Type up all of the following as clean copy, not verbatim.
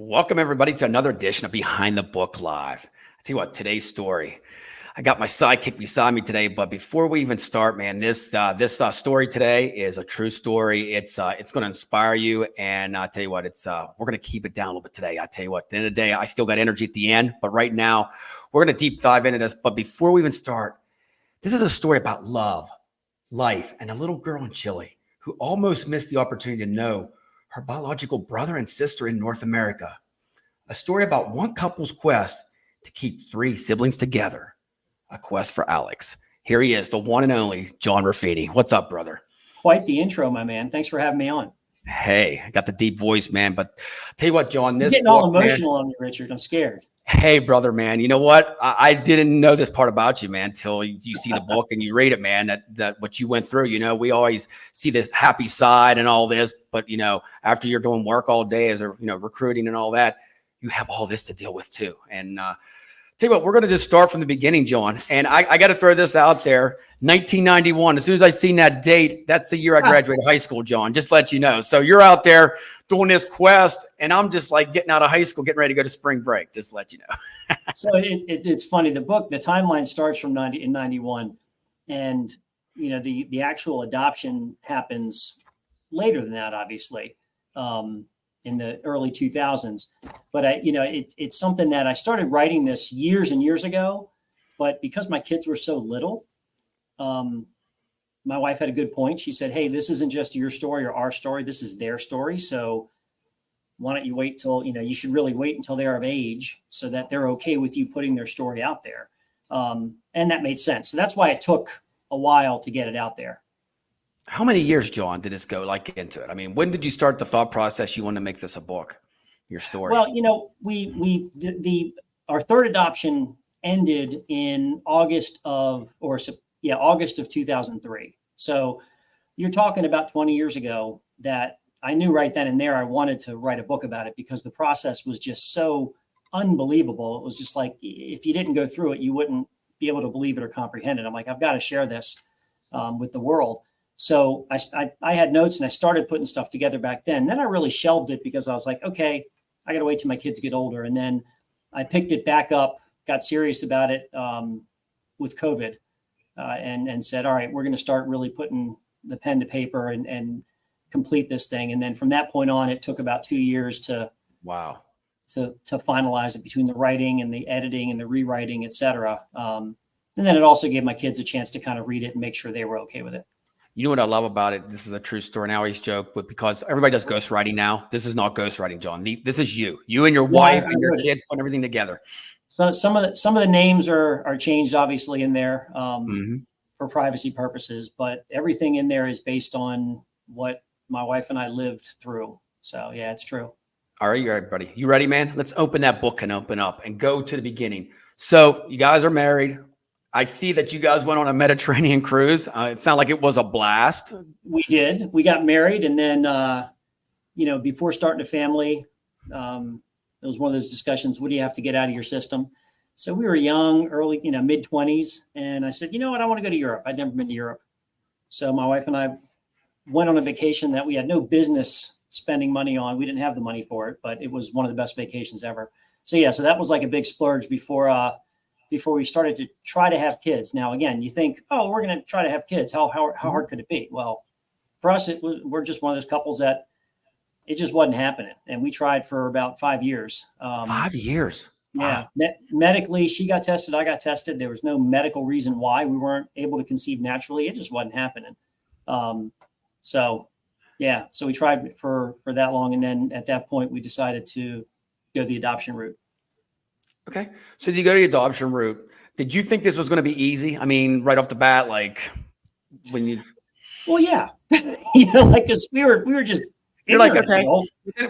Welcome, everybody, to another edition of Behind the Book Live. I tell you what, today's story. I got my sidekick beside me today, but before we even start, man, this story today is a true story. It's going to inspire you, and I tell you what, we're going to keep it down a little bit today. I tell you what, at the end of the day, I still got energy at the end, but right now we're going to deep dive into this. But before we even start, this is a story about love, life, and a little girl in Chile who almost missed the opportunity to know her biological brother and sister in North America. A story about one couple's quest to keep three siblings together. A quest for Alex. Here he is, the one and only John Ruffini. What's up, brother? Quite the intro, my man. Thanks for having me on. Hey, I got the deep voice, man. But I'll tell you what, John, You're getting all emotional on me, Richard. I'm scared. Hey, brother, man. You know what? I didn't know this part about you, man, until you see the book and you read it, man. That what you went through. You know, we always see this happy side and all this, but you know, after you're doing work all day as recruiting and all that, you have all this to deal with too. And tell you what, we're going to just start from the beginning, John. And I got to throw this out there. 1991. As soon as I seen that date, that's the year I graduated high school, John. Just to let you know. So you're out there doing this quest, and I'm just like getting out of high school, getting ready to go to spring break. Just to let you know. So it's funny. The timeline starts from 91, and you know the actual adoption happens later than that, obviously. In the early 2000s, but it's something that I started writing this years and years ago, but because my kids were so little, my wife had a good point. She said, "Hey, this isn't just your story or our story. This is their story. So why don't you wait till, you should really wait until they're of age so that they're okay with you putting their story out there." And that made sense. So that's why it took a while to get it out there. How many years, John, did this go into it? I mean, when did you start the thought process you want to make this a book, your story? Well, our third adoption ended in August of 2003. So you're talking about 20 years ago that I knew right then and there I wanted to write a book about it because the process was just so unbelievable. It was just like, if you didn't go through it, you wouldn't be able to believe it or comprehend it. I'm like, I've got to share this with the world. So I had notes and I started putting stuff together back then. Then I really shelved it because I was like, okay, I got to wait till my kids get older. And then I picked it back up, got serious about it with COVID and said, all right, we're going to start really putting the pen to paper and complete this thing. And then from that point on, it took about 2 years to finalize it between the writing and the editing and the rewriting, et cetera. And then it also gave my kids a chance to kind of read it and make sure they were okay with it. You know what I love about it? This is a true story. And I always joke, but because everybody does ghostwriting now, this is not ghostwriting, John. This is you and your wife and your kids putting everything together. So some of the names are changed, obviously, in there for privacy purposes, but everything in there is based on what my wife and I lived through. So yeah, it's true. All right, buddy. You ready, man? Let's open that book and open up and go to the beginning. So you guys are married. I see that you guys went on a Mediterranean cruise. It sounded like it was a blast. We did. We got married. And then, before starting a family, it was one of those discussions. What do you have to get out of your system? So we were young, early, mid-20s. And I said, you know what? I want to go to Europe. I'd never been to Europe. So my wife and I went on a vacation that we had no business spending money on. We didn't have the money for it, but it was one of the best vacations ever. So yeah, so that was like a big splurge before we started to try to have kids. Now, again, you think, oh, we're going to try to have kids. How hard could it be? Well, for us, we're just one of those couples that it just wasn't happening. And we tried for about 5 years. 5 years? Yeah. Wow. Medically, she got tested. I got tested. There was no medical reason why we weren't able to conceive naturally. It just wasn't happening. So we tried for that long. And then at that point, we decided to go the adoption route. Okay. So you go to the adoption route. Did you think this was going to be easy? I mean, right off the bat, like when you. Well, yeah. Because we were just. You're like, okay,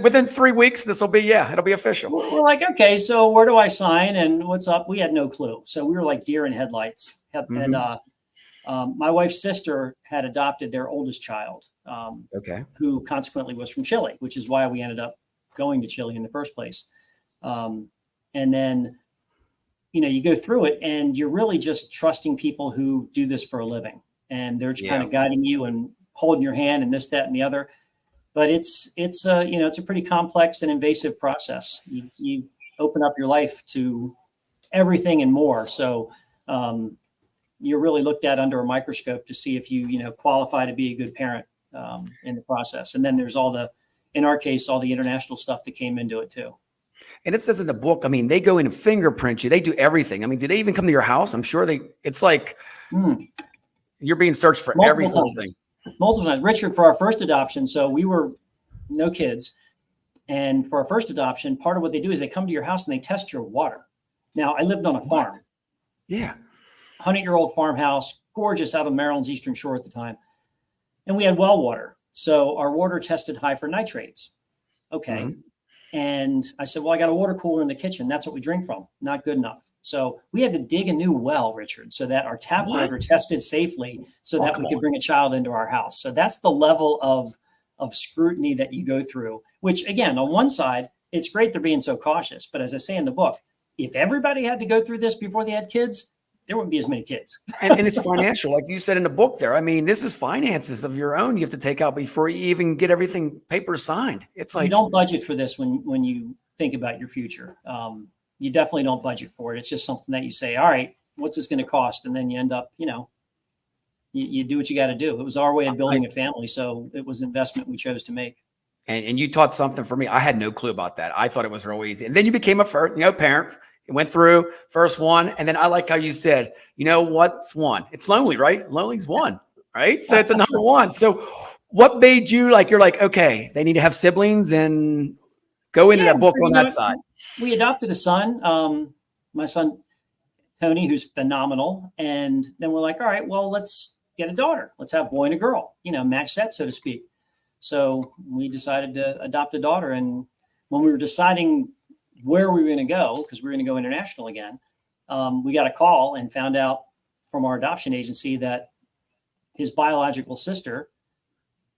within 3 weeks, it'll be official. We're like, okay, so where do I sign and what's up? We had no clue. So we were like deer in headlights. And my wife's sister had adopted their oldest child, who consequently was from Chile, which is why we ended up going to Chile in the first place. And then, you go through it and you're really just trusting people who do this for a living. And they're just kind of guiding you and holding your hand and this, that, and the other. but it's a, it's a pretty complex and invasive process. You open up your life to everything and more. So you're really looked at under a microscope to see if you qualify to be a good parent in the process. And then there's in our case, all the international stuff that came into it too. And it says in the book, I mean, they go in and fingerprint you. They do everything. I mean, did they even come to your house? I'm sure it's like you're being searched for every single thing. Multiple times. Richard, for our first adoption, so we were no kids. And for our first adoption, part of what they do is they come to your house and they test your water. Now, I lived on a farm. Yeah. 100-year-old farmhouse, gorgeous, out of Maryland's Eastern Shore at the time. And we had well water. So our water tested high for nitrates. Okay. Mm-hmm. And I said, well, I got a water cooler in the kitchen. That's what we drink from. Not good enough. So we had to dig a new well, Richard, so that our tap water tested safely so that we could bring a child into our house. So that's the level of scrutiny that you go through, which, again, on one side, it's great they're being so cautious. But as I say in the book, if everybody had to go through this before they had kids, there wouldn't be as many kids. and it's financial, like you said in the book there. I mean, this is finances of your own you have to take out before you even get everything paper signed. It's like, you don't budget for this when you think about your future. You definitely don't budget for it. It's just something that you say, all right, what's this going to cost? And then you end up, you do what you got to do. It was our way of building a family. So it was an investment we chose to make. And you taught something for me. I had no clue about that. I thought it was real easy. And then you became a parent. It went through first one. And then I like how you said, what's one? It's lonely, right? Lonely's one, right? So it's another one. So what made you you're like, okay, they need to have siblings and go into that book on that side. We adopted a son, my son, Tony, who's phenomenal. And then we're like, all right, well, let's get a daughter. Let's have a boy and a girl, match set, so to speak. So we decided to adopt a daughter. And when we were deciding where we were going to go, because we were going to go international again, we got a call and found out from our adoption agency that his biological sister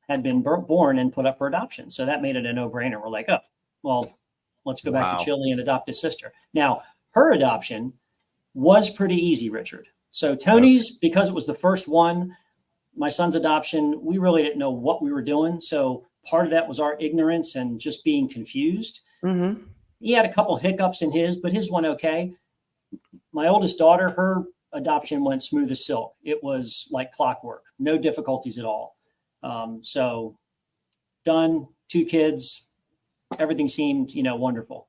had been born and put up for adoption. So that made it a no-brainer. We're like, oh, well, let's go back to Chile and adopt his sister. Now, her adoption was pretty easy, Richard. So Tony's, because it was the first one, my son's adoption, we really didn't know what we were doing. So part of that was our ignorance and just being confused. Mm-hmm. He had a couple hiccups in his, but his went okay. My oldest daughter, her adoption went smooth as silk. It was like clockwork, no difficulties at all. So done, 2 kids, everything seemed, wonderful.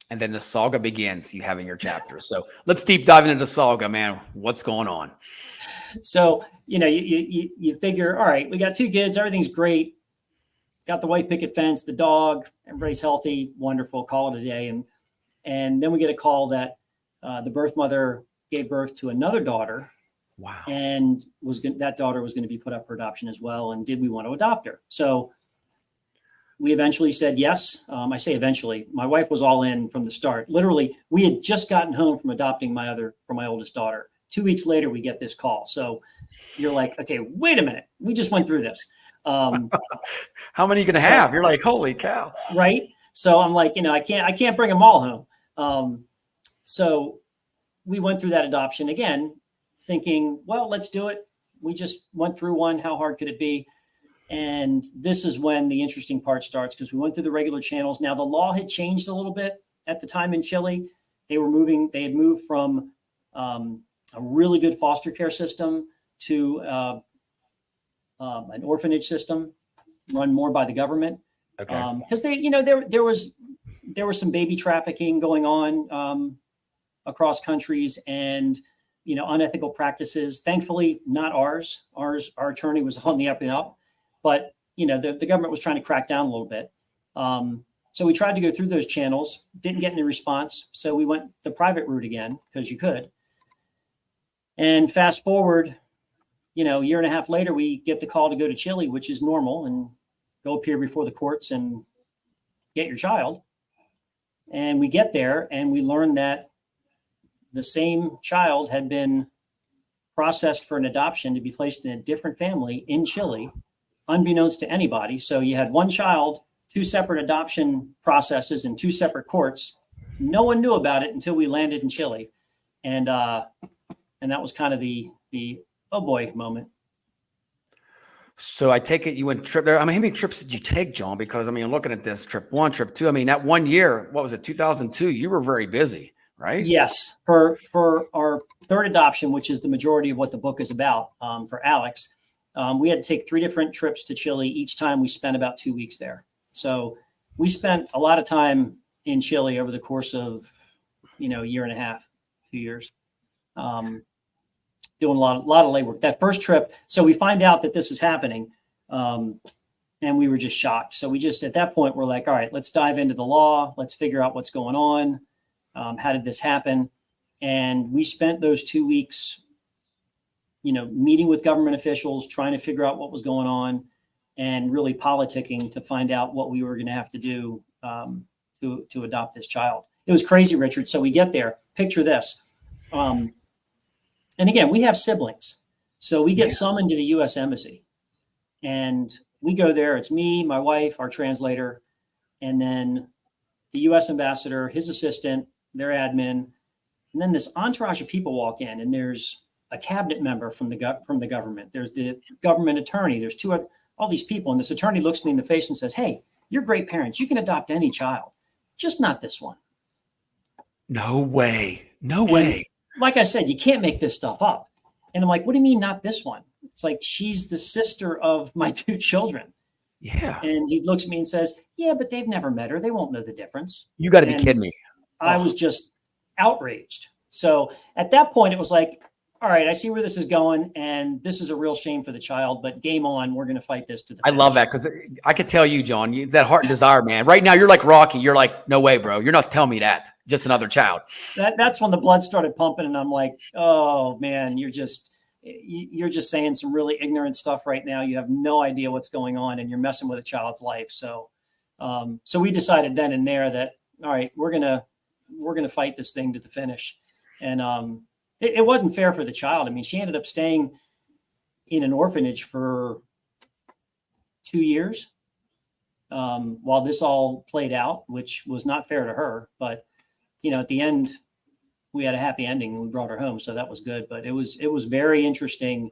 And then the saga begins, you have in your chapter. So let's deep dive into the saga, man. What's going on? So, you figure, all right, we got 2 kids, everything's great. Got the white picket fence, the dog, everybody's healthy, wonderful, call it a day. And then we get a call that the birth mother gave birth to another daughter. Wow. And that daughter was going to be put up for adoption as well. And did we want to adopt her? So we eventually said yes. I say eventually. My wife was all in from the start. Literally, we had just gotten home from adopting my oldest daughter. 2 weeks later, we get this call. So you're like, okay, wait a minute. We just went through this. How many are you going to have? You're like, holy cow. Right. So I'm like, I can't bring them all home. So we went through that adoption again, thinking, well, let's do it. We just went through one. How hard could it be? And this is when the interesting part starts, because we went through the regular channels. Now, the law had changed a little bit at the time in Chile. They had moved from a really good foster care system to an orphanage system run more by the government. Okay. Because there was some baby trafficking going on across countries and unethical practices. Thankfully, not ours. Our attorney was on the up and up. But, the government was trying to crack down a little bit. So we tried to go through those channels, didn't get any response. So we went the private route again, because you could. And fast forward, a year and a half later, we get the call to go to Chile, which is normal, and go appear before the courts and get your child. And we get there and we learn that the same child had been processed for an adoption to be placed in a different family in Chile, unbeknownst to anybody. So you had one child, 2 separate adoption processes in 2 separate courts. No one knew about it until we landed in Chile. And that was kind of the oh boy moment. So I take it you went trip there. I mean, how many trips did you take, John? Because I mean, looking at this trip one, trip two, I mean, that one year, what was it, 2002? You were very busy, right? Yes, for our third adoption, which is the majority of what the book is about, for Alex, we had to take 3 different trips to Chile. Each time we spent about 2 weeks there. So we spent a lot of time in Chile over the course of, a year and a half, 2 years, doing a lot of labor. That first trip, so we find out that this is happening, and we were just shocked. So we just, at that point, we're like, all right, let's dive into the law. Let's figure out what's going on. How did this happen? And we spent those 2 weeks, meeting with government officials, trying to figure out what was going on, and really politicking to find out what we were going to have to do to adopt this child. It was crazy, Richard. So we get there. Picture this. And again, we have siblings. So we get summoned to the U.S. Embassy. And we go there. It's me, my wife, our translator, and then the U.S. ambassador, his assistant, their admin, and then this entourage of people walk in, and there's a cabinet member from the government. There's the government attorney. There's all these people, and this attorney looks me in the face and says, "Hey, you're great parents. You can adopt any child, just not this one." No way. No way. Like I said, you can't make this stuff up. And I'm like, "What do you mean, not this one?" It's like, she's the sister of my 2 children. Yeah. And he looks at me and says, "Yeah, but they've never met her. They won't know the difference." You got to be kidding me. I was just outraged. So at that point, it was like, all right, I see where this is going, and this is a real shame for the child, but game on. We're going to fight this to the finish. I love that, because I could tell you, John, it's that heart and desire, man. Right now, you're like Rocky. You're like, no way, bro. You're not telling me that. Just another child. That's when the blood started pumping, and I'm like, oh, man, you're just saying some really ignorant stuff right now. You have no idea what's going on, and you're messing with a child's life. So we decided then and there that, all right, we're gonna fight this thing to the finish. And it wasn't fair for the child. I mean, she ended up staying in an orphanage for 2 years while this all played out, which was not fair to her. But at the end, we had a happy ending and we brought her home, so that was good. But it was very interesting,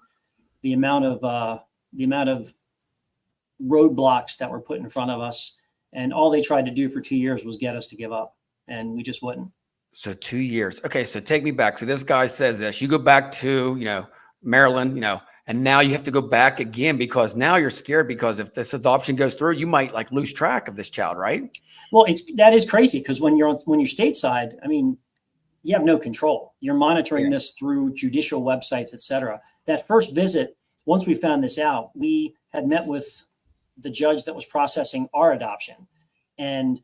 the amount of roadblocks that were put in front of us, and all they tried to do for 2 years was get us to give up, and we just wouldn't. So 2 years. Okay, so take me back. So this guy says this. You go back to Maryland, and now you have to go back again because now you're scared, because if this adoption goes through, you might like lose track of this child, right? Well, that is crazy, because when you're stateside, I mean, you have no control. You're monitoring this through judicial websites, et cetera. That first visit, once we found this out, we had met with the judge that was processing our adoption. And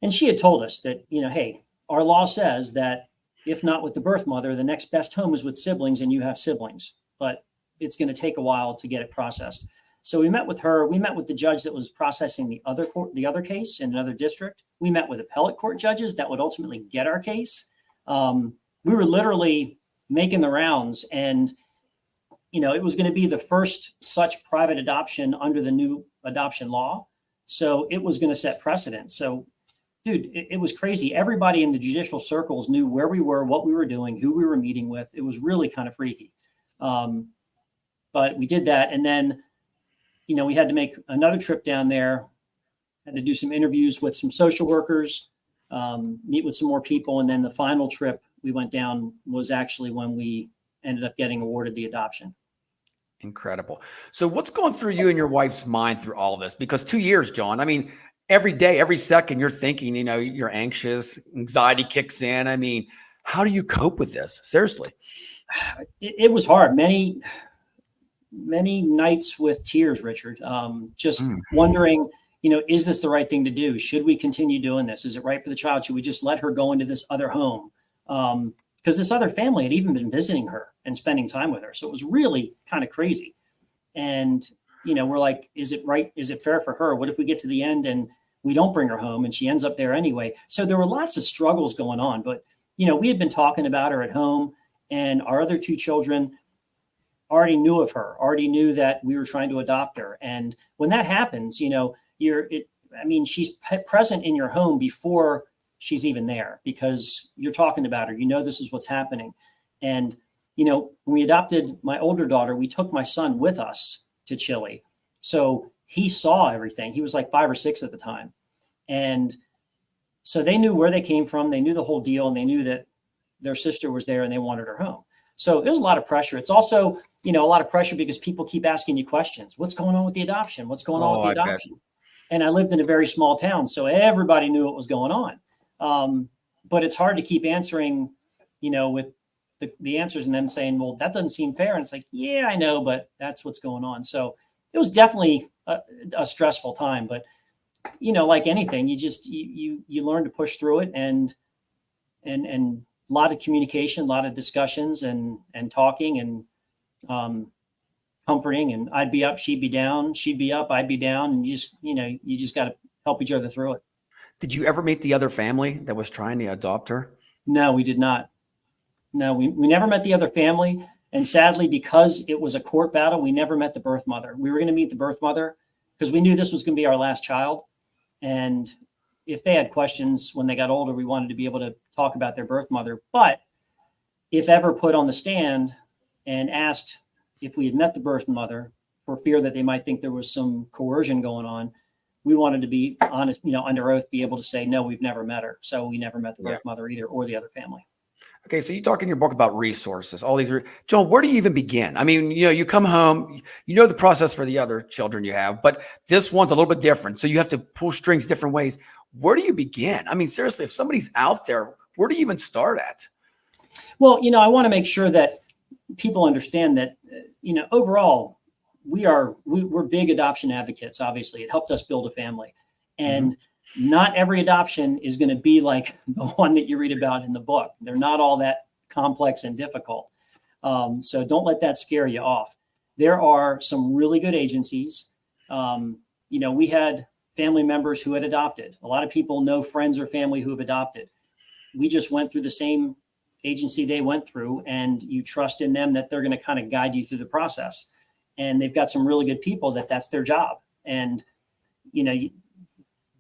she had told us that, hey, our law says that if not with the birth mother, the next best home is with siblings, and you have siblings, but it's going to take a while to get it processed. So we met with her. We met with the judge that was processing the other case in another district. We met with appellate court judges that would ultimately get our case. We were literally making the rounds, and it was going to be the first such private adoption under the new adoption law. So it was going to set precedent. So, dude, it was crazy. Everybody in the judicial circles knew where we were, what we were doing, who we were meeting with. It was really kind of freaky. But we did that. And then, we had to make another trip down there, had to do some interviews with some social workers, meet with some more people. And then the final trip we went down was actually when we ended up getting awarded the adoption. Incredible. So what's going through you and your wife's mind through all this? Because 2 years, John, I mean, every day, every second you're thinking, you're anxious, anxiety kicks in. I mean, how do you cope with this? Seriously. It was hard. Many nights with tears, Richard, just wondering, is this the right thing to do? Should we continue doing this? Is it right for the child? Should we just let her go into this other home? Because this other family had even been visiting her and spending time with her. So it was really kind of crazy. And, we're like, is it right? Is it fair for her? What if we get to the end and we don't bring her home and she ends up there anyway? So there were lots of struggles going on. But, we had been talking about her at home, and our other 2 children already knew of her, already knew that we were trying to adopt her. And when that happens, she's present in your home before she's even there, because you're talking about her, this is what's happening. And, when we adopted my older daughter, we took my son with us to Chile. So he saw everything. He was like 5 or 6 at the time. And so they knew where they came from. They knew the whole deal, and they knew that their sister was there and they wanted her home. So it was a lot of pressure. It's also, a lot of pressure because people keep asking you questions. What's going on with the adoption? What's going on with the I bet. adoption? And I lived in a very small town, so everybody knew what was going on. But it's hard to keep answering, with the answers and them saying, well, that doesn't seem fair. And it's like, yeah, I know, but that's what's going on. So it was definitely a stressful time, but like anything, you learn to push through it, and a lot of communication, a lot of discussions and talking and comforting, and I'd be up, she'd be down, she'd be up, I'd be down. And you just got to help each other through it. Did you ever meet the other family that was trying to adopt her? No, we did not. No, we never met the other family. And sadly, because it was a court battle, we never met the birth mother. We were going to meet the birth mother because we knew this was going to be our last child. And if they had questions when they got older, we wanted to be able to talk about their birth mother. But if ever put on the stand and asked if we had met the birth mother, for fear that they might think there was some coercion going on, we wanted to be honest, under oath, be able to say, no, we've never met her. So we never met the birth mother either, or the other family. Okay, so you talk in your book about resources, all these. John, where do you even begin? I mean, you come home, the process for the other children you have, but this one's a little bit different. So you have to pull strings different ways. Where do you begin? I mean, seriously, if somebody's out there, where do you even start at? Well, I want to make sure that people understand that, overall, we're big adoption advocates. Obviously, it helped us build a family, and not every adoption is going to be like the one that you read about in the book. They're not all that complex and difficult. So don't let that scare you off. There are some really good agencies. We had family members who had adopted. A lot of people know friends or family who have adopted. We just went through the same agency they went through, and you trust in them that they're going to kind of guide you through the process. And they've got some really good people that's their job. And,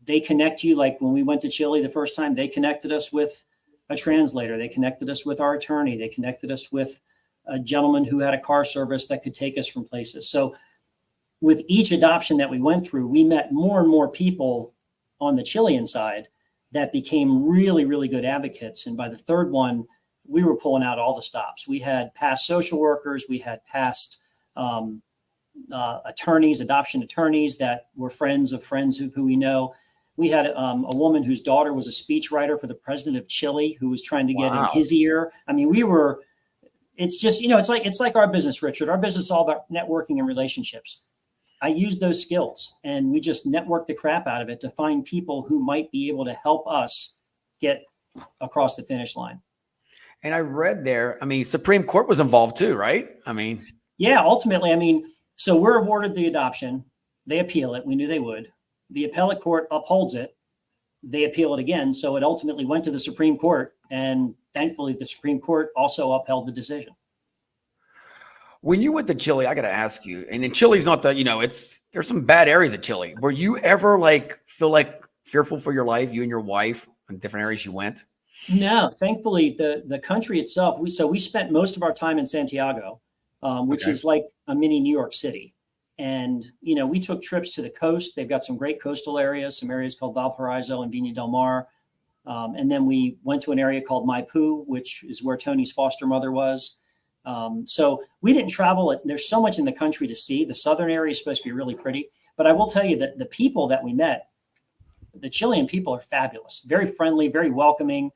they connect you. Like when we went to Chile the first time, they connected us with a translator. They connected us with our attorney. They connected us with a gentleman who had a car service that could take us from places. So with each adoption that we went through, we met more and more people on the Chilean side that became really, really good advocates. And by the third one, we were pulling out all the stops. We had past social workers. We had past attorneys, adoption attorneys that were friends of friends who we know. We had a woman whose daughter was a speechwriter for the president of Chile who was trying to get in his ear. I mean, it's just, it's like our business, Richard. Our business is all about networking and relationships. I used those skills, and we just networked the crap out of it to find people who might be able to help us get across the finish line. And I read there, Supreme Court was involved too, right? Yeah, ultimately, so we're awarded the adoption. They appeal it. We knew they would. The appellate court upholds it. They appeal it again. So it ultimately went to the Supreme Court. And thankfully, the Supreme Court also upheld the decision. When you went to Chile, I got to ask you, and in Chile's not there's some bad areas of Chile. Were you ever feel fearful for your life, you and your wife, in different areas you went? No, thankfully, the country itself, we spent most of our time in Santiago, which is like a mini New York City. And, we took trips to the coast. They've got some great coastal areas, some areas called Valparaiso and Viña del Mar. And then we went to an area called Maipú, which is where Tony's foster mother was. So we didn't travel. There's so much in the country to see. The southern area is supposed to be really pretty. But I will tell you that the people that we met, the Chilean people are fabulous, very friendly, very welcoming,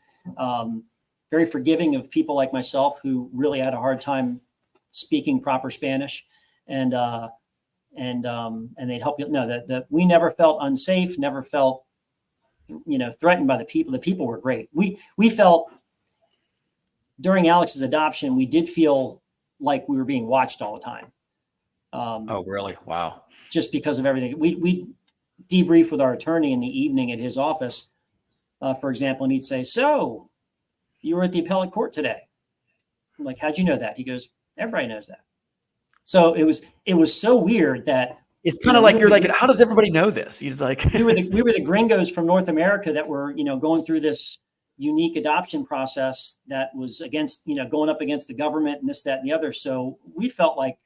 very forgiving of people like myself who really had a hard time speaking proper Spanish. And they'd help you. No, that we never felt unsafe, never felt, threatened by the people. The people were great. We felt during Alex's adoption, we did feel like we were being watched all the time. Oh, really? Wow. Just because of everything. We debrief with our attorney in the evening at his office, for example, and he'd say, "So you were at the appellate court today." I'm like, "How'd you know that?" He goes, "Everybody knows that." So it was so weird that it's kind of like you're like, how does everybody know this? He's like, we were the gringos from North America that were, going through this unique adoption process that was against, going up against the government and this, that, and the other. So we felt like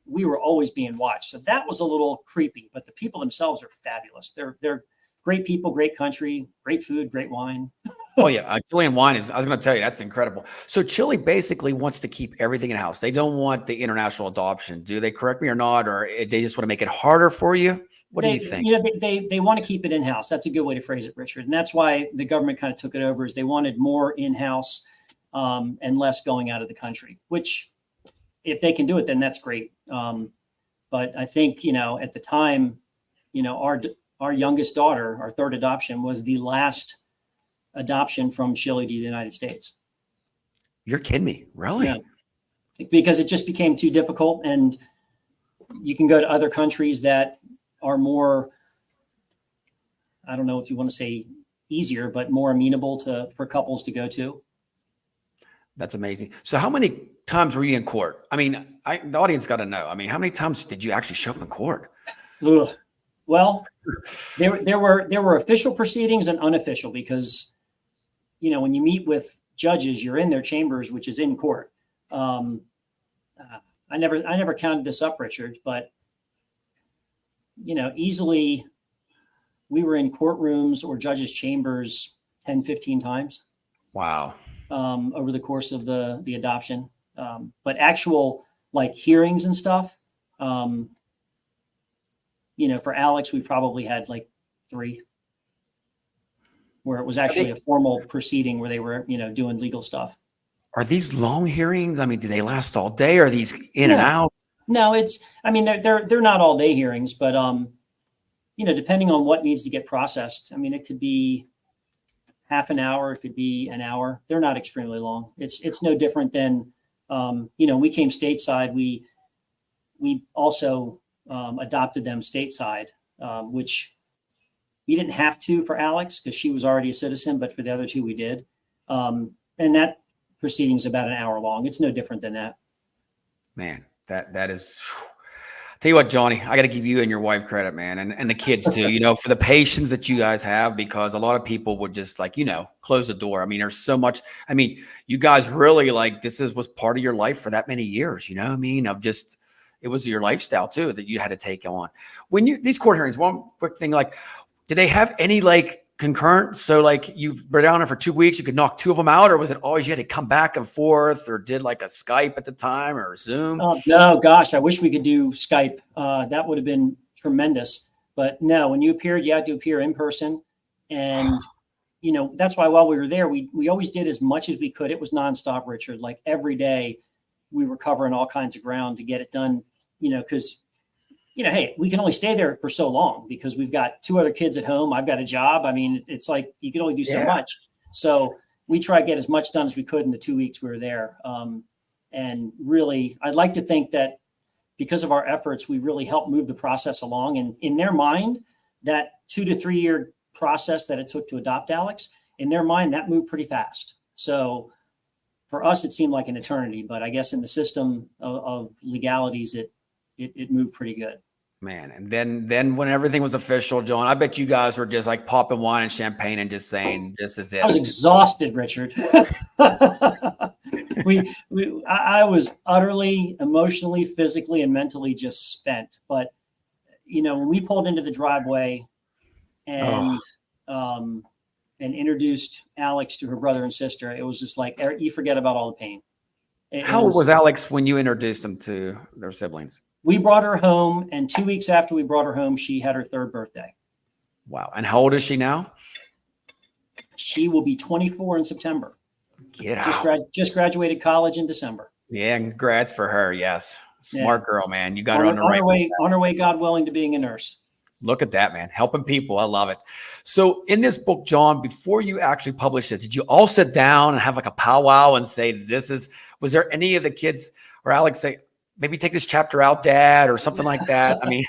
we were always being watched. So that was a little creepy, but the people themselves are fabulous. They're great people, great country, great food, great wine. Oh yeah, Chilean wine is. I was going to tell you that's incredible. So Chile basically wants to keep everything in house. They don't want the international adoption. Do they? Correct me or not, or they just want to make it harder for you? What do you think? They want to keep it in house. That's a good way to phrase it, Richard. And that's why the government kind of took it over. Is they wanted more in house and less going out of the country. Which, if they can do it, then that's great. But I think at the time, our youngest daughter, our third adoption, was the last adoption from Chile to the United States. You're kidding me, really? Yeah. Because it just became too difficult, and you can go to other countries that are more, I don't know if you want to say easier, but more amenable for couples to go to. That's amazing. So how many times were you in court? I mean, the audience got to know. I mean, how many times did you actually show up in court? Ugh. Well, there were official proceedings and unofficial, because when you meet with judges, you're in their chambers, which is in court. I never counted this up, Richard, but easily we were in courtrooms or judges' chambers 10, 15 times. Wow. Over the course of the adoption. But actual like hearings and stuff, for Alex, we probably had like 3, where it was actually a formal proceeding where they were, doing legal stuff. Are these long hearings? I mean, do they last all day? Are these in and out? No, they're not all day hearings, but depending on what needs to get processed. I mean, it could be half an hour, it could be an hour. They're not extremely long. It's no different than, we came stateside. We also adopted them stateside, which we didn't have to for Alex because she was already a citizen, but for the other 2 we did. And that proceeding is about an hour long. It's no different than that. Man, that is. Tell you what, Johnny, I got to give you and your wife credit, man, and the kids too. For the patience that you guys have, because a lot of people would just close the door. I mean, there's so much. I mean, you guys really was part of your life for that many years. It was your lifestyle too that you had to take on. When these court hearings, one quick thing, did they have any concurrent? So you were down there for 2 weeks, you could knock 2 of them out, or was it always you had to come back and forth, or did a Skype at the time or Zoom? No, gosh, I wish we could do Skype. That would have been tremendous. But no, when you appeared, you had to appear in person. And, that's why while we were there, we always did as much as we could. It was nonstop, Richard. Every day we were covering all kinds of ground to get it done, because hey, we can only stay there for so long because we've got 2 other kids at home. I've got a job. I mean, it's you can only do so much. So we try to get as much done as we could in the 2 weeks we were there. And really, I'd like to think that because of our efforts, we really helped move the process along. And in their mind, that 2 to 3 year process that it took to adopt Alex, in their mind, that moved pretty fast. So for us, it seemed like an eternity, but I guess in the system of legalities, it moved pretty good. Man, and then when everything was official, John, I bet you guys were just popping wine and champagne and just saying, "This is it." I was exhausted, Richard. I was utterly, emotionally, physically, and mentally just spent. But when we pulled into the driveway and introduced Alex to her brother and sister, it was just you forget about all the pain. How old was Alex when you introduced them to their siblings? We brought her home, and 2 weeks after we brought her home, she had her 3rd birthday. Wow. And how old is she now? She will be 24 in September. Get out. Just graduated college in December. Yeah, congrats for her. Yes. Smart girl, man. You got her on the right way. On her way, God willing, to being a nurse. Look at that, man. Helping people. I love it. So in this book, John, before you actually published it, did you all sit down and have a powwow and say, was there any of the kids or Alex say, maybe take this chapter out, Dad, or something like that? I mean,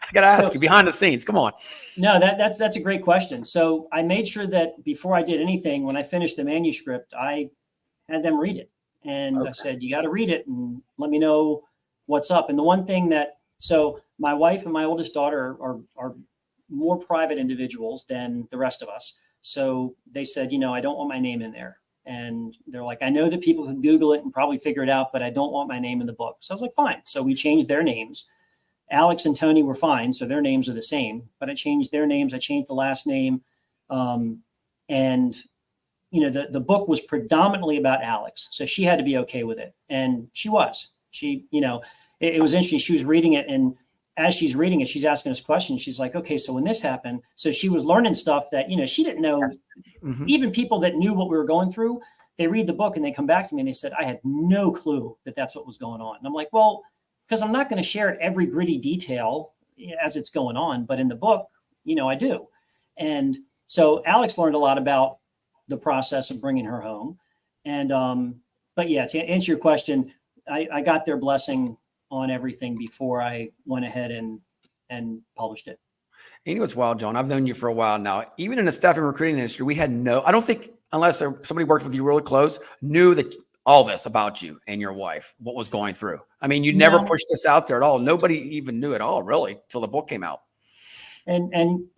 I got to ask you behind the scenes. Come on. No, that's a great question. So I made sure that before I did anything, when I finished the manuscript, I had them read it. And I said, you got to read it and let me know what's up. And the one thing so my wife and my oldest daughter are more private individuals than the rest of us. So they said, I don't want my name in there. And they're like, I know that people can Google it and probably figure it out, but I don't want my name in the book. So I was like, fine. So we changed their names. Alex and Tony were fine, so their names are the same, but I changed their names. I changed the last name. And, you know, the book was predominantly about Alex. So she had to be okay with it. And she was. She, you know, it was interesting. She was reading it, and as she's reading it, she's asking us questions. She's like, okay, so when this happened, so she was learning stuff that, you know, she didn't know. Mm-hmm. Even people that knew what we were going through, they read the book and they come back to me and they said, I had no clue that that's what was going on. And I'm like, well, because I'm not going to share every gritty detail as it's going on, but in the book, you know, I do. And so Alex learned a lot about the process of bringing her home. And, but yeah, to answer your question, I got their blessing on everything before I went ahead and published it. You know what's wild, John? I've known you for a while now. Even in the staffing recruiting industry, we had I don't think, unless somebody worked with you really close, knew that all this about you and your wife, what was going through. I mean, you never pushed this out there at all. Nobody even knew at all, really, till the book came out. And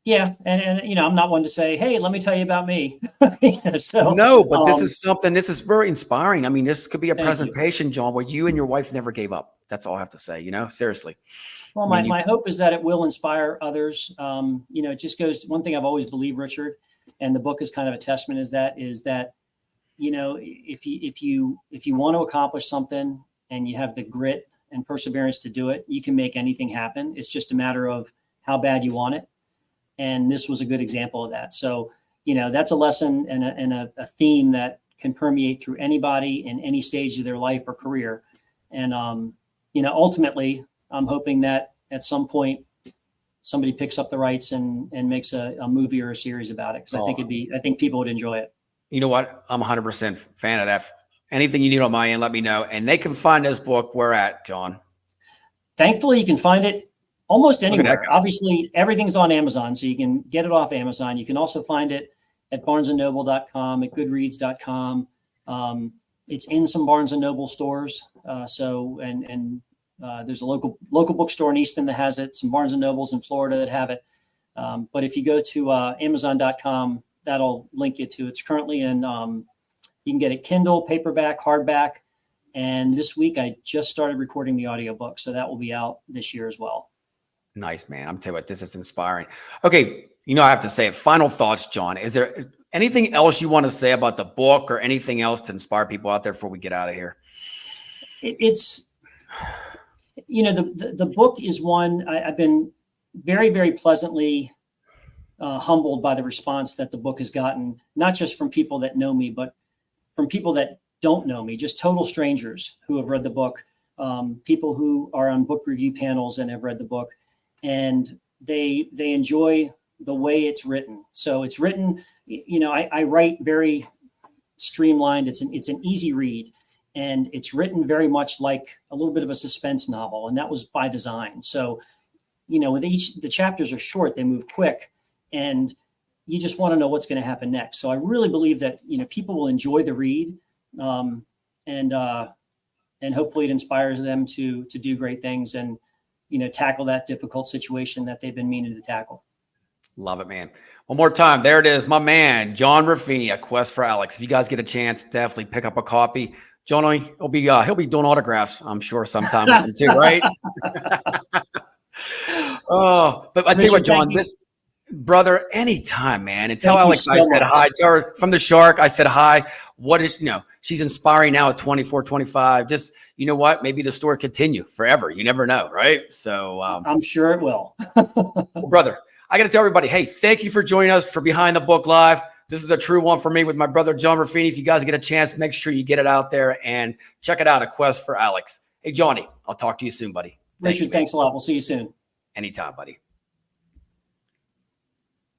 yeah, and you know, I'm not one to say, hey, let me tell you about me. So no, but this is very inspiring. I mean, this could be a presentation, John, where you and your wife never gave up. That's all I have to say, you know, seriously. Well, my hope is that it will inspire others. You know, it just goes, one thing I've always believed, Richard, and the book is kind of a testament is that, you know, if you want to accomplish something and you have the grit and perseverance to do it, you can make anything happen. It's just a matter of how bad you want it. And this was a good example of that. So, you know, that's a lesson and a theme that can permeate through anybody in any stage of their life or career. And, you know, ultimately, I'm hoping that at some point somebody picks up the rights and makes a movie or a series about it. Because I think people would enjoy it. You know what? I'm 100% fan of that. Anything you need on my end, let me know. And they can find this book where at, John? Thankfully, you can find it almost anywhere. Obviously, everything's on Amazon, so you can get it off Amazon. You can also find it at barnesandnoble.com, at goodreads.com. It's in some Barnes and Noble stores. There's a local bookstore in Easton that has it, some Barnes and Nobles in Florida that have it. But if you go to amazon.com, that'll link you to. It's currently in, you can get it Kindle, paperback, hardback. And this week I just started recording the audiobook. So that will be out this year as well. Nice, man. I'm telling you what, this is inspiring. Okay. You know, I have to say it. Final thoughts, John. Is there anything else you want to say about the book or anything else to inspire people out there before we get out of here? It's, you know, the book is one I've been very, very pleasantly humbled by the response that the book has gotten, not just from people that know me, but from people that don't know me, just total strangers who have read the book, people who are on book review panels and have read the book, and they enjoy the way it's written. So it's written, you know, I write very streamlined. It's an easy read, and it's written very much like a little bit of a suspense novel, and that was by design. So, you know, with the chapters are short, they move quick, and you just want to know what's going to happen next. So I really believe that, you know, people will enjoy the read, and hopefully it inspires them to do great things and, you know, tackle that difficult situation that they've been meaning to tackle. Love it, man. One more time. There it is. My man, John Ruffini, A Quest for Alex. If you guys get a chance, definitely pick up a copy. John, he'll be doing autographs, I'm sure, sometime with him too, right? Oh, but I tell you what, John, this brother, anytime, man. And tell Alex I said hi. Tell her from the Shark, I said hi. What is, you know, she's inspiring now at 24, 25. Just, you know what? Maybe the story continue forever. You never know, right? So I'm sure it will. Well, brother, I got to tell everybody, hey, thank you for joining us for Behind the Book Live. This is a true one for me with my brother, John Ruffini. If you guys get a chance, make sure you get it out there and check it out, A Quest for Alex. Hey, Johnny, I'll talk to you soon, buddy. Richard, thanks a lot. We'll see you soon. Anytime, buddy.